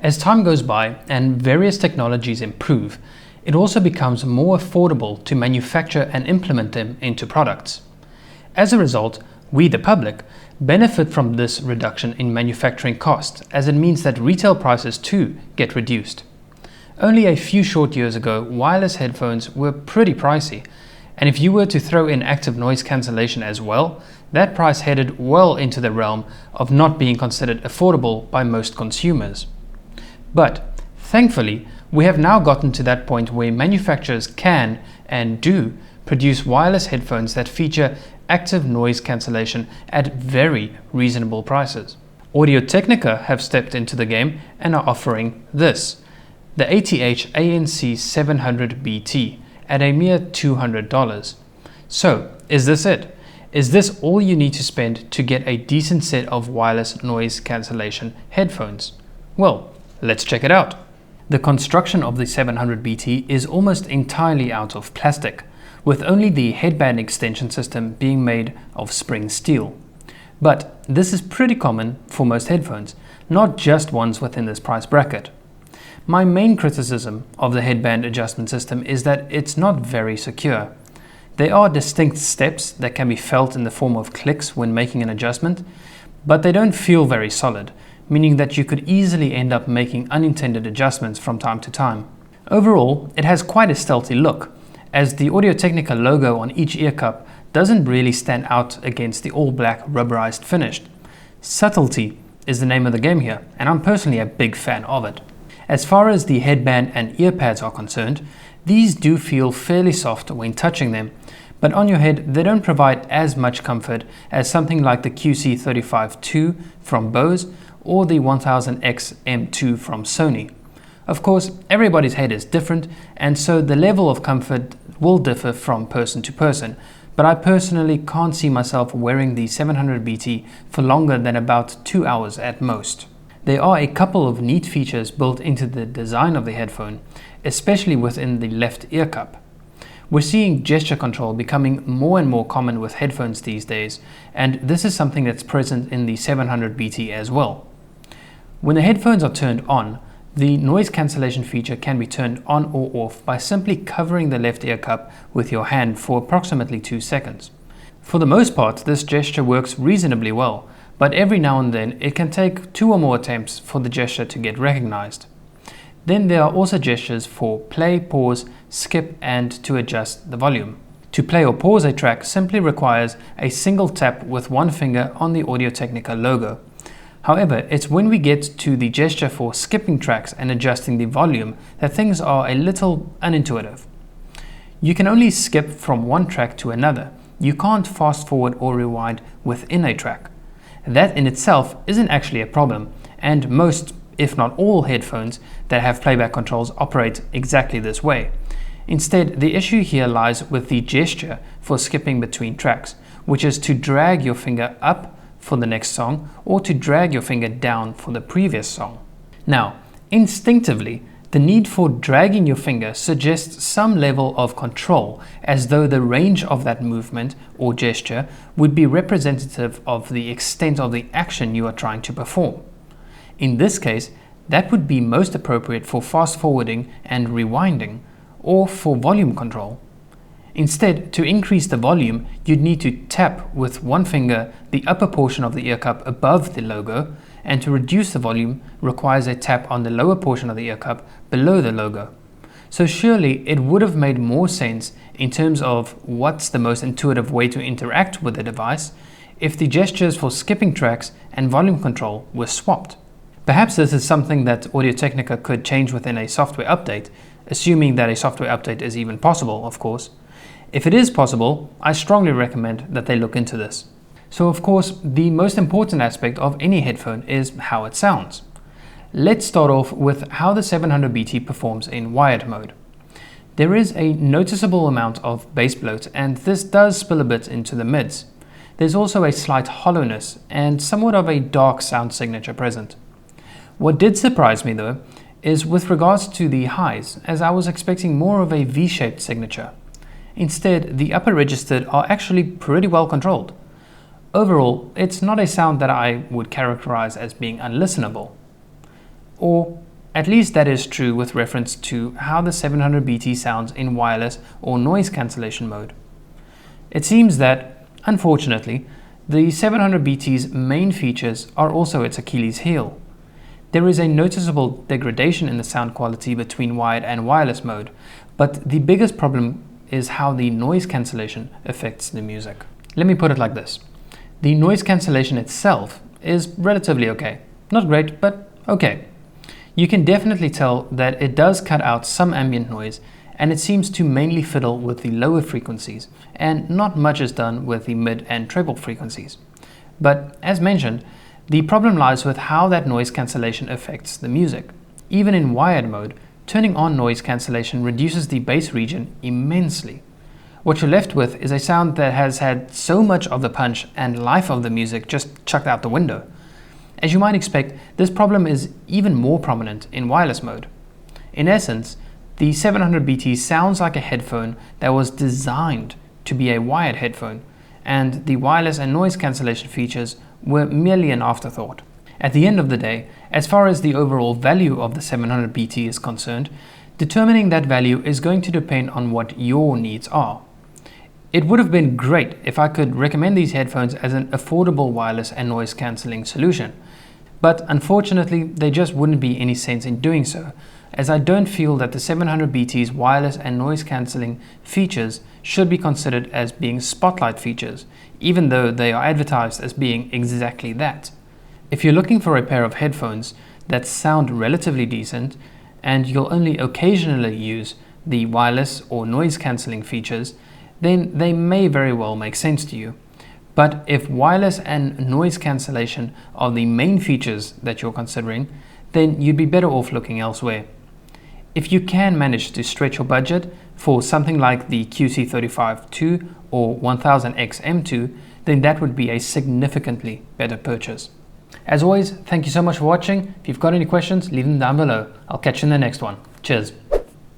As time goes by and various technologies improve, it also becomes more affordable to manufacture and implement them into products. As a result, we, the public, benefit from this reduction in manufacturing costs, as it means that retail prices too get reduced. Only a few short years ago, wireless headphones were pretty pricey, and if you were to throw in active noise cancellation as well, that price headed well into the realm of not being considered affordable by most consumers. But thankfully, we have now gotten to that point where manufacturers can and do produce wireless headphones that feature active noise cancellation at very reasonable prices. Audio Technica have stepped into the game and are offering this, the ANC700BT, at a mere $200. So, is this it? Is this all you need to spend to get a decent set of wireless noise cancellation headphones? Well, let's check it out. The construction of the 700BT is almost entirely out of plastic, with only the headband extension system being made of spring steel. But this is pretty common for most headphones, not just ones within this price bracket. My main criticism of the headband adjustment system is that it's not very secure. There are distinct steps that can be felt in the form of clicks when making an adjustment, but they don't feel very solid, meaning that you could easily end up making unintended adjustments from time to time. Overall, it has quite a stealthy look, as the Audio Technica logo on each ear cup doesn't really stand out against the all-black rubberized finish. Subtlety is the name of the game here, and I'm personally a big fan of it. As far as the headband and ear pads are concerned, these do feel fairly soft when touching them, but on your head they don't provide as much comfort as something like the QC35-2 from Bose or the 1000X M2 from Sony. Of course, everybody's head is different, and so the level of comfort will differ from person to person, but I personally can't see myself wearing the 700BT for longer than about 2 hours at most. There are a couple of neat features built into the design of the headphone, especially within the left ear cup. We're seeing gesture control becoming more and more common with headphones these days, and this is something that's present in the 700BT as well. When the headphones are turned on, the noise cancellation feature can be turned on or off by simply covering the left ear cup with your hand for approximately 2 seconds. For the most part, this gesture works reasonably well, but every now and then it can take 2 or more attempts for the gesture to get recognized. Then there are also gestures for play, pause, skip, and to adjust the volume. To play or pause a track simply requires a single tap with one finger on the Audio Technica logo. However, it's when we get to the gesture for skipping tracks and adjusting the volume that things are a little unintuitive. You can only skip from one track to another. You can't fast forward or rewind within a track. That in itself isn't actually a problem, and most, if not all, headphones that have playback controls operate exactly this way. Instead, the issue here lies with the gesture for skipping between tracks, which is to drag your finger up for the next song or to drag your finger down for the previous song. Now, instinctively, the need for dragging your finger suggests some level of control, as though the range of that movement or gesture would be representative of the extent of the action you are trying to perform. In this case, that would be most appropriate for fast forwarding and rewinding, or for volume control. Instead, to increase the volume, you'd need to tap with one finger the upper portion of the ear cup above the logo, and to reduce the volume requires a tap on the lower portion of the ear cup below the logo. So surely it would have made more sense in terms of what's the most intuitive way to interact with the device if the gestures for skipping tracks and volume control were swapped. Perhaps this is something that Audio Technica could change within a software update, assuming that a software update is even possible, of course. If it is possible, I strongly recommend that they look into this. So of course, the most important aspect of any headphone is how it sounds. Let's start off with how the 700BT performs in wired mode. There is a noticeable amount of bass bloat, and this does spill a bit into the mids. There's also a slight hollowness and somewhat of a dark sound signature present. What did surprise me though is with regards to the highs, as I was expecting more of a V-shaped signature. Instead, the upper registers are actually pretty well controlled. Overall, it's not a sound that I would characterize as being unlistenable. Or At least that is true with reference to how the 700BT sounds in wireless or noise cancellation mode. It seems that, unfortunately, the 700BT's main features are also its Achilles heel. There is a noticeable degradation in the sound quality between wired and wireless mode, but the biggest problem is how the noise cancellation affects the music. Let me put it like this. The noise cancellation itself is relatively okay. Not great, but okay. You can definitely tell that it does cut out some ambient noise, and it seems to mainly fiddle with the lower frequencies, and not much is done with the mid and treble frequencies. But as mentioned, the problem lies with how that noise cancellation affects the music. Even in wired mode, turning on noise cancellation reduces the bass region immensely. What you're left with is a sound that has had so much of the punch and life of the music just chucked out the window. As you might expect, this problem is even more prominent in wireless mode. In essence, the 700BT sounds like a headphone that was designed to be a wired headphone, and the wireless and noise cancellation features were merely an afterthought. At the end of the day, as far as the overall value of the 700BT is concerned, determining that value is going to depend on what your needs are. It would have been great if I could recommend these headphones as an affordable wireless and noise cancelling solution, but unfortunately there just wouldn't be any sense in doing so, as I don't feel that the 700BT's wireless and noise cancelling features should be considered as being spotlight features, even though they are advertised as being exactly that. If you're looking for a pair of headphones that sound relatively decent, and you'll only occasionally use the wireless or noise cancelling features, then they may very well make sense to you. But if wireless and noise cancellation are the main features that you're considering, then you'd be better off looking elsewhere. If you can manage to stretch your budget for something like the QC35-2 or 1000X-M2, then that would be a significantly better purchase. As always, thank you so much for watching. If you've got any questions, leave them down below. I'll catch you in the next one. Cheers.